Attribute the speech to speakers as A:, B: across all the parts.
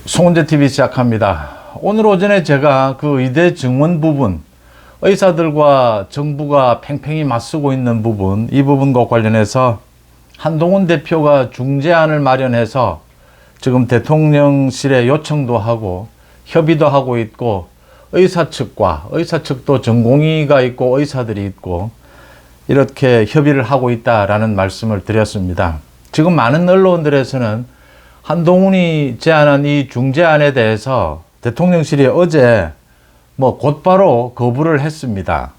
A: 송은재TV 시작합니다. 오늘 오전에 제가 그 의대 증원 부분, 의사들과 정부가 팽팽히 맞서고 있는 부분, 이 부분과 관련해서 한동훈 대표가 중재안을 마련해서 지금 대통령실에 요청도 하고 협의도 하고 있고, 의사 측도 전공의가 있고 의사들이 있고 이렇게 협의를 하고 있다라는 말씀을 드렸습니다. 지금 많은 언론들에서는 한동훈이 제안한 이 중재안에 대해서 대통령실이 어제 곧바로 거부를 했습니다.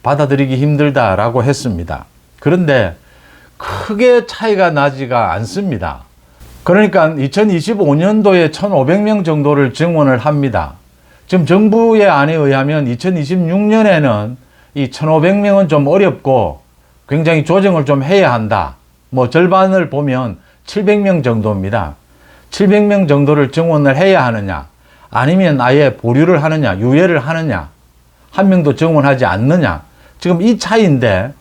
A: 받아들이기 힘들다라고 했습니다. 그런데 크게 차이가 나지가 않습니다. 그러니까 2025년도에 1,500명 정도를 증원을 합니다. 지금 정부의 안에 의하면 2026년에는 이 1,500명은 좀 어렵고 굉장히 조정을 좀 해야 한다. 절반을 보면 700명 정도입니다. 700명 정도를 증원을 해야 하느냐, 아니면 아예 보류를 하느냐, 유예를 하느냐, 한 명도 증원하지 않느냐. 지금 이 차이인데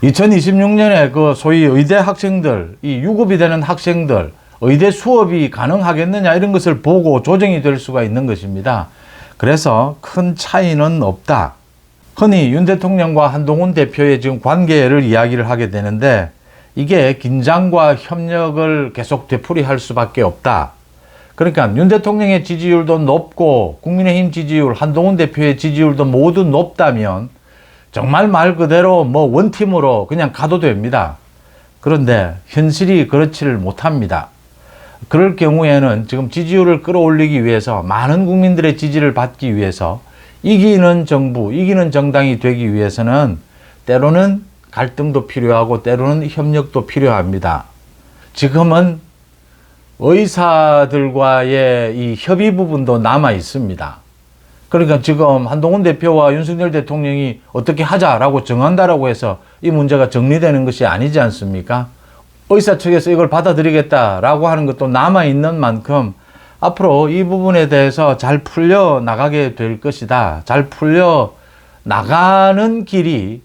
A: 2026년에 그 소위 의대 학생들, 이 유급이 되는 학생들, 의대 수업이 가능하겠느냐 이런 것을 보고 조정이 될 수가 있는 것입니다. 그래서 큰 차이는 없다. 흔히 윤 대통령과 한동훈 대표의 지금 관계를 이야기를 하게 되는데, 이게 긴장과 협력을 계속 되풀이할 수밖에 없다. 그러니까 윤 대통령의 지지율도 높고 국민의힘 지지율, 한동훈 대표의 지지율도 모두 높다면 정말 말 그대로 원팀으로 그냥 가도 됩니다. 그런데 현실이 그렇지를 못합니다. 그럴 경우에는 지금 지지율을 끌어올리기 위해서, 많은 국민들의 지지를 받기 위해서, 이기는 정부, 이기는 정당이 되기 위해서는 때로는 갈등도 필요하고 때로는 협력도 필요합니다. 지금은 의사들과의 이 협의 부분도 남아 있습니다. 그러니까 지금 한동훈 대표와 윤석열 대통령이 어떻게 하자라고 정한다라고 해서 이 문제가 정리되는 것이 아니지 않습니까? 의사 측에서 이걸 받아들이겠다라고 하는 것도 남아 있는 만큼 앞으로 이 부분에 대해서 잘 풀려 나가게 될 것이다. 잘 풀려 나가는 길이,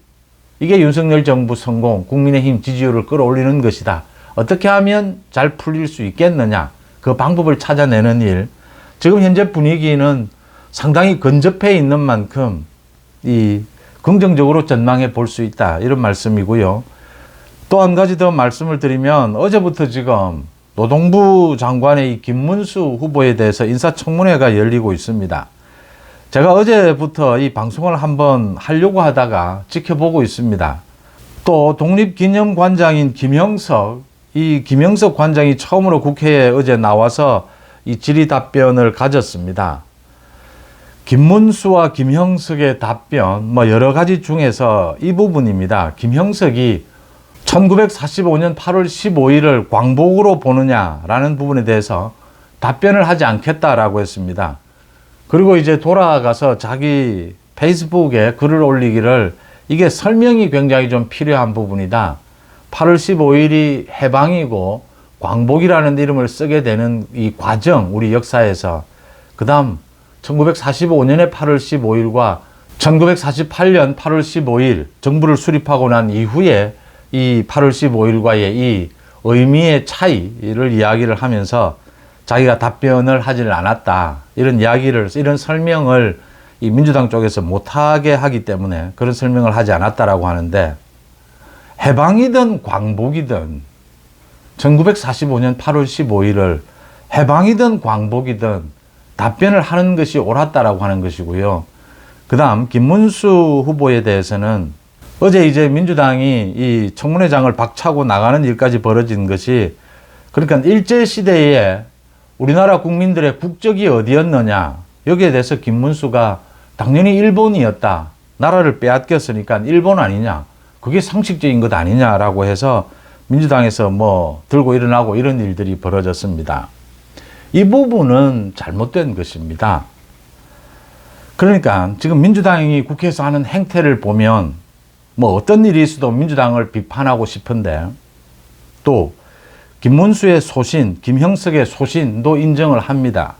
A: 이게 윤석열 정부 성공, 국민의힘 지지율을 끌어올리는 것이다. 어떻게 하면 잘 풀릴 수 있겠느냐, 그 방법을 찾아내는 일. 지금 현재 분위기는 상당히 근접해 있는 만큼 긍정적으로 전망해 볼 수 있다, 이런 말씀이고요. 또 한 가지 더 말씀을 드리면, 어제부터 지금 노동부 장관의 이 김문수 후보에 대해서 인사청문회가 열리고 있습니다. 제가 어제부터 이 방송을 한번 하려고 하다가 지켜보고 있습니다. 또 독립기념관장인 이 김형석 관장이 처음으로 국회에 어제 나와서 이 질의 답변을 가졌습니다. 김문수와 김형석의 답변, 여러 가지 중에서 이 부분입니다. 김형석이 1945년 8월 15일을 광복으로 보느냐라는 부분에 대해서 답변을 하지 않겠다라고 했습니다. 그리고 이제 돌아가서 자기 페이스북에 글을 올리기를, 이게 설명이 굉장히 좀 필요한 부분이다. 8월 15일이 해방이고 광복이라는 이름을 쓰게 되는 이 과정, 우리 역사에서. 그 다음 1945년의 8월 15일과 1948년 8월 15일 정부를 수립하고 난 이후에 이 8월 15일과의 이 의미의 차이를 이야기를 하면서 자기가 답변을 하지를 않았다, 이런 이런 설명을 이 민주당 쪽에서 못하게 하기 때문에 그런 설명을 하지 않았다라고 하는데, 해방이든 광복이든 1945년 8월 15일을 해방이든 광복이든 답변을 하는 것이 옳았다라고 하는 것이고요. 그 다음 김문수 후보에 대해서는 어제 이제 민주당이 이 청문회장을 박차고 나가는 일까지 벌어진 것이, 그러니까 일제시대에 우리나라 국민들의 국적이 어디였느냐, 여기에 대해서 김문수가 당연히 일본이었다, 나라를 빼앗겼으니까 일본 아니냐, 그게 상식적인 것 아니냐라고 해서 민주당에서 들고 일어나고 이런 일들이 벌어졌습니다. 이 부분은 잘못된 것입니다. 그러니까 지금 민주당이 국회에서 하는 행태를 보면 어떤 일이 있어도 민주당을 비판하고 싶은데, 또 김문수의 소신, 김형석의 소신도 인정을 합니다.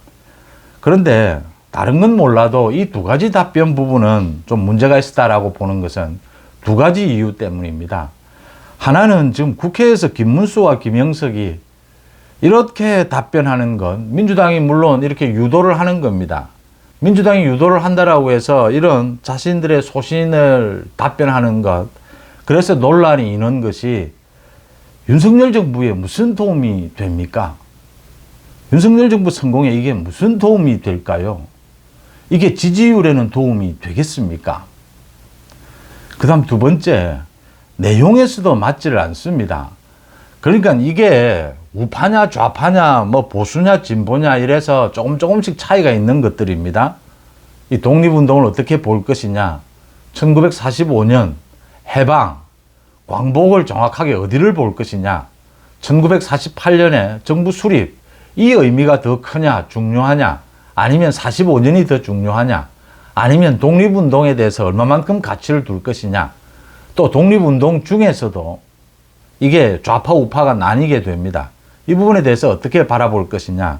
A: 그런데 다른 건 몰라도 이 두 가지 답변 부분은 좀 문제가 있었다라고 보는 것은 두 가지 이유 때문입니다. 하나는 지금 국회에서 김문수와 김형석이 이렇게 답변하는 건 민주당이 물론 이렇게 유도를 하는 겁니다. 민주당이 유도를 한다라고 해서 이런 자신들의 소신을 답변하는 것, 그래서 논란이 있는 것이 윤석열 정부에 무슨 도움이 됩니까? 윤석열 정부 성공에 이게 무슨 도움이 될까요? 이게 지지율에는 도움이 되겠습니까? 그 다음 두 번째, 내용에서도 맞지를 않습니다. 그러니까 이게 우파냐 좌파냐 뭐 보수냐 진보냐 이래서 조금씩 차이가 있는 것들입니다. 이 독립운동을 어떻게 볼 것이냐, 1945년 해방, 광복을 정확하게 어디를 볼 것이냐, 1948년에 정부 수립, 이 의미가 더 크냐 중요하냐, 아니면 45년이 더 중요하냐, 아니면 독립운동에 대해서 얼마만큼 가치를 둘 것이냐, 또 독립운동 중에서도 이게 좌파 우파가 나뉘게 됩니다. 이 부분에 대해서 어떻게 바라볼 것이냐,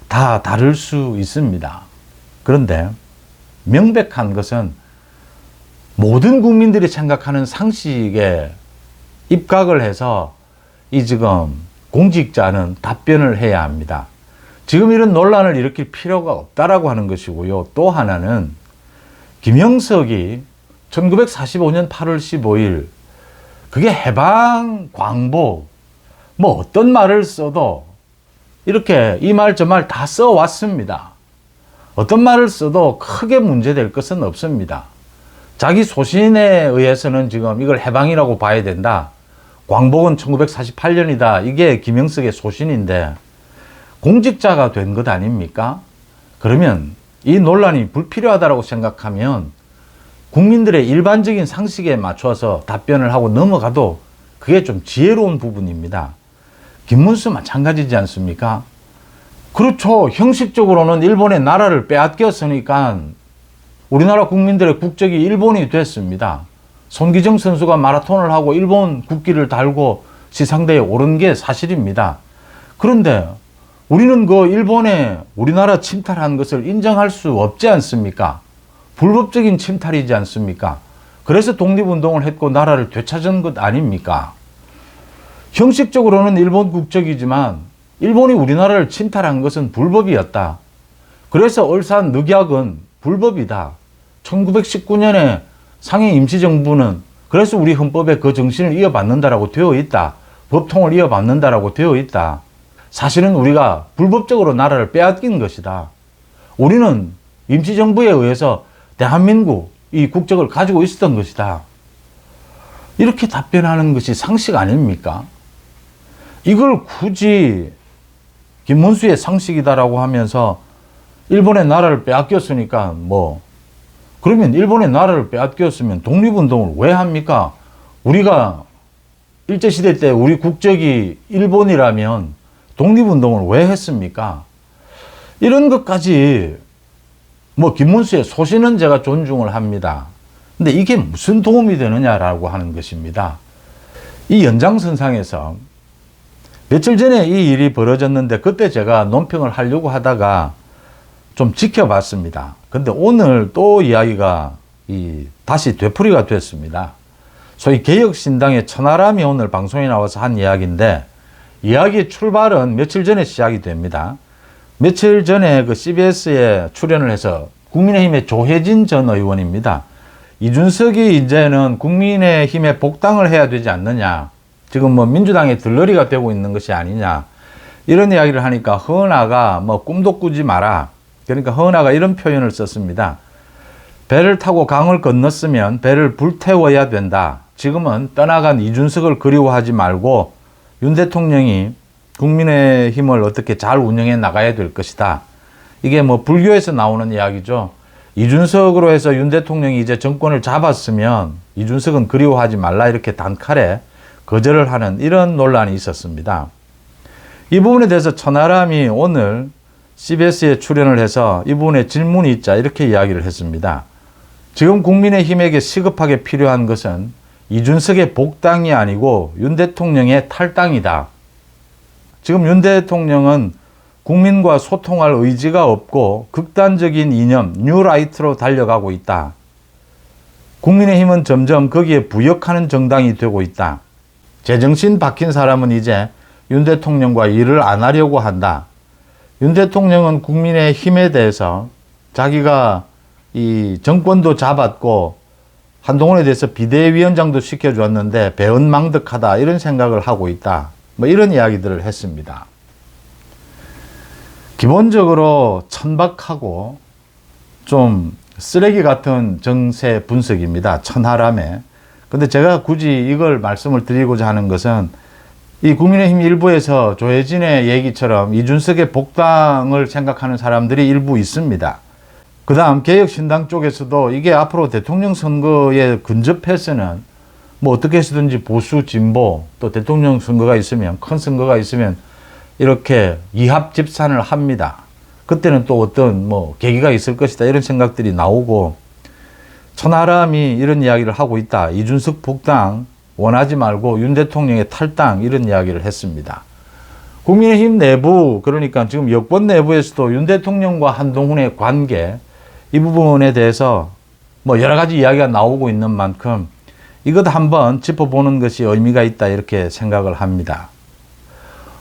A: 다 다를 수 있습니다. 그런데 명백한 것은 모든 국민들이 생각하는 상식에 입각을 해서 이 지금 공직자는 답변을 해야 합니다. 지금 이런 논란을 일으킬 필요가 없다라고 하는 것이고요. 또 하나는 김영석이 1945년 8월 15일 그게 해방, 광복, 뭐 어떤 말을 써도 이렇게 이 말 저 말 다 써왔습니다. 어떤 말을 써도 크게 문제될 것은 없습니다. 자기 소신에 의해서는 지금 이걸 해방이라고 봐야 된다. 광복은 1948년이다. 이게 김영석의 소신인데 공직자가 된 것 아닙니까? 그러면 이 논란이 불필요하다고 생각하면 국민들의 일반적인 상식에 맞춰서 답변을 하고 넘어가도 그게 좀 지혜로운 부분입니다. 김문수 마찬가지지 않습니까? 그렇죠. 형식적으로는 일본의 나라를 빼앗겼으니까 우리나라 국민들의 국적이 일본이 됐습니다. 손기정 선수가 마라톤을 하고 일본 국기를 달고 시상대에 오른 게 사실입니다. 그런데 우리는 그 일본에 우리나라 침탈한 것을 인정할 수 없지 않습니까? 불법적인 침탈이지 않습니까? 그래서 독립운동을 했고 나라를 되찾은 것 아닙니까? 형식적으로는 일본 국적이지만 일본이 우리나라를 침탈한 것은 불법이었다. 그래서 울산 늑약은 불법이다. 1919년에 상해 임시정부는 그래서 우리 헌법에 그 정신을 이어받는다라고 되어 있다. 법통을 이어받는다라고 되어 있다. 사실은 우리가 불법적으로 나라를 빼앗긴 것이다. 우리는 임시정부에 의해서 대한민국 이 국적을 가지고 있었던 것이다. 이렇게 답변하는 것이 상식 아닙니까? 이걸 굳이 김문수의 상식이다라고 하면서 일본의 나라를 빼앗겼으니까 그러면 일본의 나라를 빼앗겼으면 독립운동을 왜 합니까? 우리가 일제시대 때 우리 국적이 일본이라면 독립운동을 왜 했습니까? 이런 것까지 김문수의 소신은 제가 존중을 합니다. 근데 이게 무슨 도움이 되느냐라고 하는 것입니다. 이 연장선상에서 며칠 전에 이 일이 벌어졌는데 그때 제가 논평을 하려고 하다가 좀 지켜봤습니다. 근데 오늘 또 이야기가 다시 되풀이가 됐습니다. 소위 개혁신당의 천하람이 오늘 방송에 나와서 한 이야기인데 이야기의 출발은 며칠 전에 시작이 됩니다. 며칠 전에 그 CBS에 출연을 해서 국민의힘의 조혜진 전 의원입니다. 이준석이 이제는 국민의힘에 복당을 해야 되지 않느냐. 지금 민주당의 들러리가 되고 있는 것이 아니냐. 이런 이야기를 하니까 허은하가 꿈도 꾸지 마라. 그러니까 허은하가 이런 표현을 썼습니다. 배를 타고 강을 건넜으면 배를 불태워야 된다. 지금은 떠나간 이준석을 그리워하지 말고 윤 대통령이 국민의힘을 어떻게 잘 운영해 나가야 될 것이다. 이게 불교에서 나오는 이야기죠. 이준석으로 해서 윤 대통령이 이제 정권을 잡았으면 이준석은 그리워하지 말라 이렇게 단칼에 거절을 하는 이런 논란이 있었습니다. 이 부분에 대해서 천하람이 오늘 CBS에 출연을 해서 이 부분에 질문이 있자 이렇게 이야기를 했습니다. 지금 국민의힘에게 시급하게 필요한 것은 이준석의 복당이 아니고 윤 대통령의 탈당이다. 지금 윤 대통령은 국민과 소통할 의지가 없고 극단적인 이념, 뉴라이트로 달려가고 있다. 국민의힘은 점점 거기에 부역하는 정당이 되고 있다. 제정신 박힌 사람은 이제 윤 대통령과 일을 안 하려고 한다. 윤 대통령은 국민의힘에 대해서 자기가 이 정권도 잡았고 한동훈에 대해서 비대위원장도 시켜주었는데 배은망덕하다 이런 생각을 하고 있다. 뭐 이런 이야기들을 했습니다. 기본적으로 천박하고 좀 쓰레기 같은 정세 분석입니다. 천하람에. 근데 제가 굳이 이걸 말씀을 드리고자 하는 것은 이 국민의힘 일부에서 조혜진의 얘기처럼 이준석의 복당을 생각하는 사람들이 일부 있습니다. 그 다음 개혁신당 쪽에서도 이게 앞으로 대통령 선거에 근접해서는 뭐 어떻게 해서든지 보수 진보 또 대통령 선거가 있으면 큰 선거가 있으면 이렇게 이합 집산을 합니다. 그때는 또 어떤 뭐 계기가 있을 것이다 이런 생각들이 나오고 천하람이 이런 이야기를 하고 있다. 이준석 복당 원하지 말고 윤 대통령의 탈당 이런 이야기를 했습니다. 국민의힘 내부 그러니까 지금 여권 내부에서도 윤 대통령과 한동훈의 관계 이 부분에 대해서 뭐 여러 가지 이야기가 나오고 있는 만큼 이것 한번 짚어보는 것이 의미가 있다 이렇게 생각을 합니다.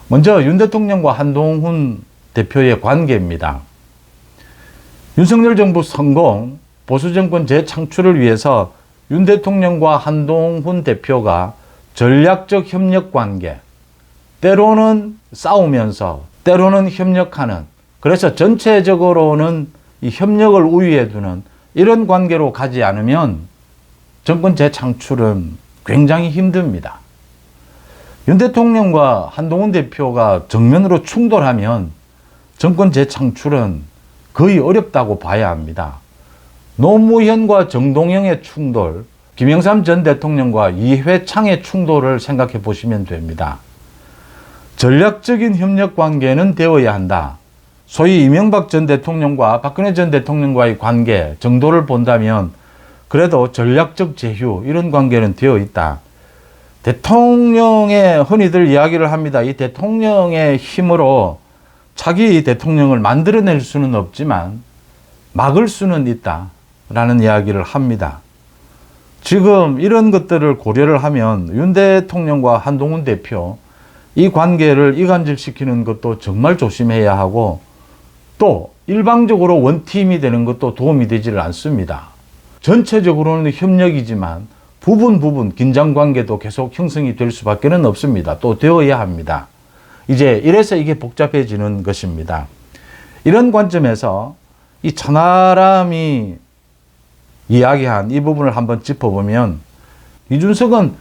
A: 먼저 윤 대통령과 한동훈 대표의 관계입니다. 윤석열 정부 성공, 보수정권 재창출을 위해서 윤 대통령과 한동훈 대표가 전략적 협력 관계, 때로는 싸우면서 때로는 협력하는, 그래서 전체적으로는 이 협력을 우위에 두는 이런 관계로 가지 않으면 정권 재창출은 굉장히 힘듭니다. 윤 대통령과 한동훈 대표가 정면으로 충돌하면 정권 재창출은 거의 어렵다고 봐야 합니다. 노무현과 정동영의 충돌, 김영삼 전 대통령과 이회창의 충돌을 생각해 보시면 됩니다. 전략적인 협력 관계는 되어야 한다. 소위 이명박 전 대통령과 박근혜 전 대통령과의 관계 정도를 본다면 그래도 전략적 제휴 이런 관계는 되어 있다. 대통령의 흔히들 이야기를 합니다. 이 대통령의 힘으로 차기 대통령을 만들어낼 수는 없지만 막을 수는 있다 라는 이야기를 합니다. 지금 이런 것들을 고려를 하면 윤 대통령과 한동훈 대표 이 관계를 이간질시키는 것도 정말 조심해야 하고 또 일방적으로 원팀이 되는 것도 도움이 되지를 않습니다. 전체적으로는 협력이지만 부분 긴장관계도 계속 형성이 될 수밖에 없습니다. 또 되어야 합니다. 이제 이래서 이게 복잡해지는 것입니다. 이런 관점에서 이 천하람이 이야기한 이 부분을 한번 짚어보면 이준석은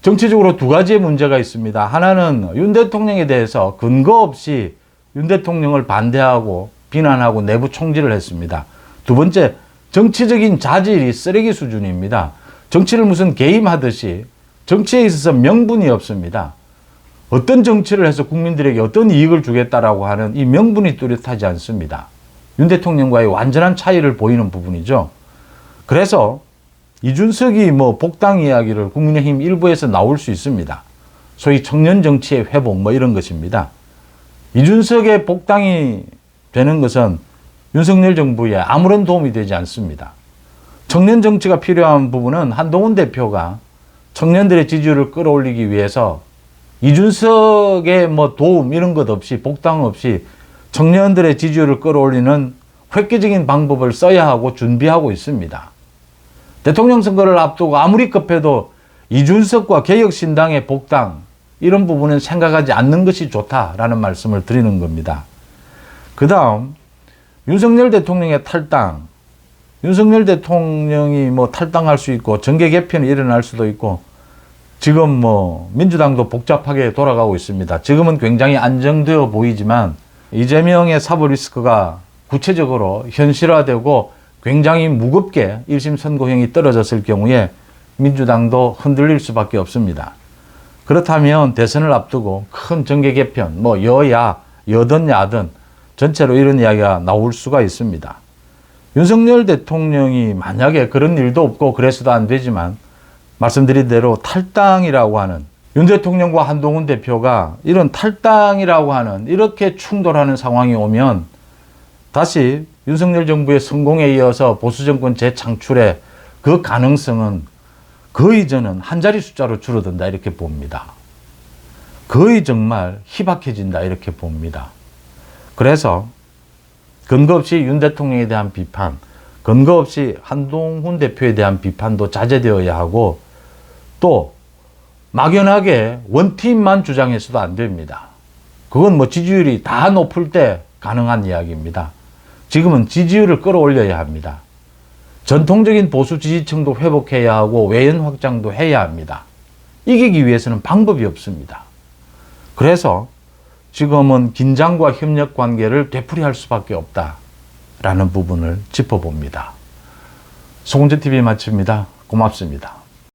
A: 정치적으로 두 가지의 문제가 있습니다. 하나는 윤 대통령에 대해서 근거 없이 윤 대통령을 반대하고 비난하고 내부 총질을 했습니다. 두 번째, 정치적인 자질이 쓰레기 수준입니다. 정치를 무슨 게임하듯이 정치에 있어서 명분이 없습니다. 어떤 정치를 해서 국민들에게 어떤 이익을 주겠다라고 하는 이 명분이 뚜렷하지 않습니다. 윤 대통령과의 완전한 차이를 보이는 부분이죠. 그래서 이준석이 뭐 복당 이야기를 국민의힘 일부에서 나올 수 있습니다. 소위 청년 정치의 회복 뭐 이런 것입니다. 이준석의 복당이 되는 것은 윤석열 정부에 아무런 도움이 되지 않습니다. 청년 정치가 필요한 부분은 한동훈 대표가 청년들의 지지율을 끌어올리기 위해서 이준석의 뭐 도움 이런 것 없이 복당 없이 청년들의 지지율을 끌어올리는 획기적인 방법을 써야 하고 준비하고 있습니다. 대통령 선거를 앞두고 아무리 급해도 이준석과 개혁신당의 복당 이런 부분은 생각하지 않는 것이 좋다라는 말씀을 드리는 겁니다. 그 다음 윤석열 대통령의 탈당, 윤석열 대통령이 뭐 탈당할 수 있고 정계 개편이 일어날 수도 있고 지금 뭐 민주당도 복잡하게 돌아가고 있습니다. 지금은 굉장히 안정되어 보이지만 이재명의 사법 리스크가 구체적으로 현실화되고 굉장히 무겁게 1심 선고형이 떨어졌을 경우에 민주당도 흔들릴 수밖에 없습니다. 그렇다면 대선을 앞두고 큰 정계 개편, 뭐 여야, 여든 야든 전체로 이런 이야기가 나올 수가 있습니다. 윤석열 대통령이 만약에 그런 일도 없고 그래서도 안 되지만 말씀드린 대로 탈당이라고 하는 윤 대통령과 한동훈 대표가 이런 탈당이라고 하는 이렇게 충돌하는 상황이 오면 다시 윤석열 정부의 성공에 이어서 보수정권 재창출의 그 가능성은 거의 저는 한 자리 숫자로 줄어든다 이렇게 봅니다. 거의 정말 희박해진다 이렇게 봅니다. 그래서 근거 없이 윤 대통령에 대한 비판, 근거 없이 한동훈 대표에 대한 비판도 자제되어야 하고 또 막연하게 원팀만 주장해서도 안 됩니다. 그건 뭐 지지율이 다 높을 때 가능한 이야기입니다. 지금은 지지율을 끌어올려야 합니다. 전통적인 보수 지지층도 회복해야 하고 외연 확장도 해야 합니다. 이기기 위해서는 방법이 없습니다. 그래서 지금은 긴장과 협력 관계를 되풀이할 수밖에 없다라는 부분을 짚어봅니다. 송은재TV 마칩니다. 고맙습니다.